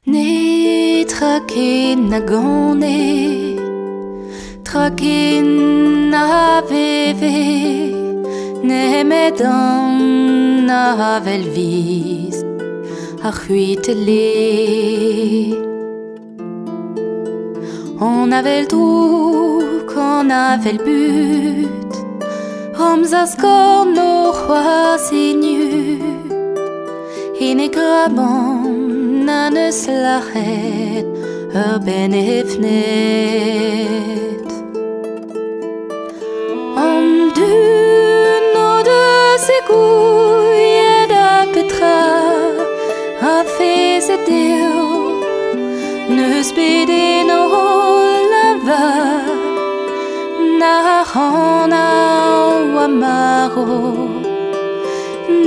Ne trakin na gone, trakin na veve, ne medan na velvis, a huitele. On avait le trou, qu'on avait le but, Ramzaskor no roisignu, inegrabant nane slahet, urben efnet. Om du no de segouille da petra, a fez deo, ne spede no lava, na hona wamaro,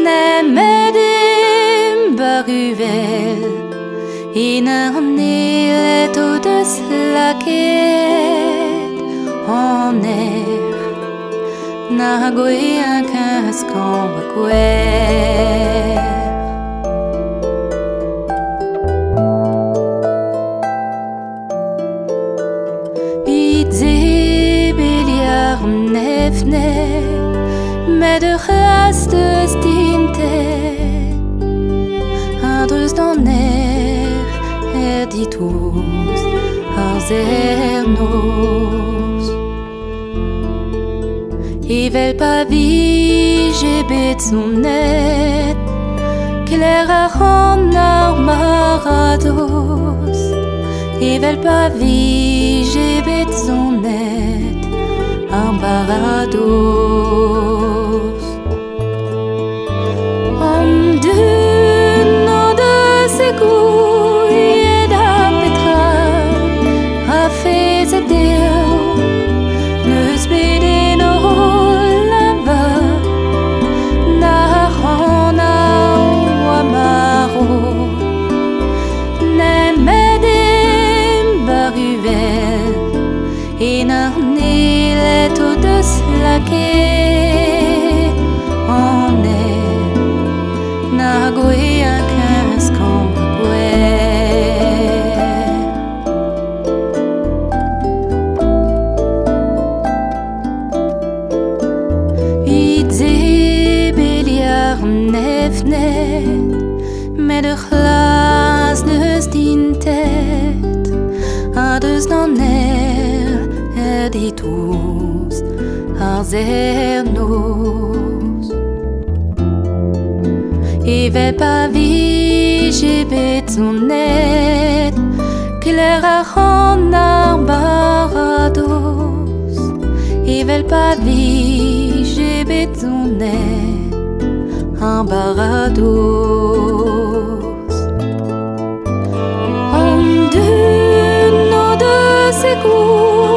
ne medim baruvel, in leto de slaket, en air, na goe un casque en baguer. Nefne, mais de reste stinte, Andrus dans air, dit tous, Arzernos. Ivel pas vi, j'ai bête son net, clair à rendre marados. Ivel pas vi, j'ai bête son net, Ambarados. Om du no de segouille da petra, a fez deo, ne spede no lava, na hona wamaro, ne medim baruvel, ina leto de slaket, en air, na goe un casque en baguer. Idze beliar nefnet, mais de glas de stintet, adus dan dit tous, Arzernos. Ivel pas vi, j'ai bête son net, clair à rendre barados. Ivel pas vi, j'ai bête son net, barados. Om du no de segouille,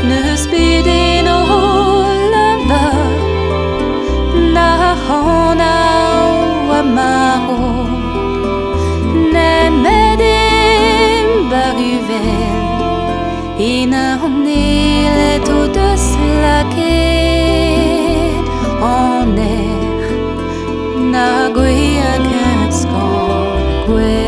ne spede no lava, na hona wamaro, ne medim baruvel, ina leto de slaket, en air, na goe un casque en baguer.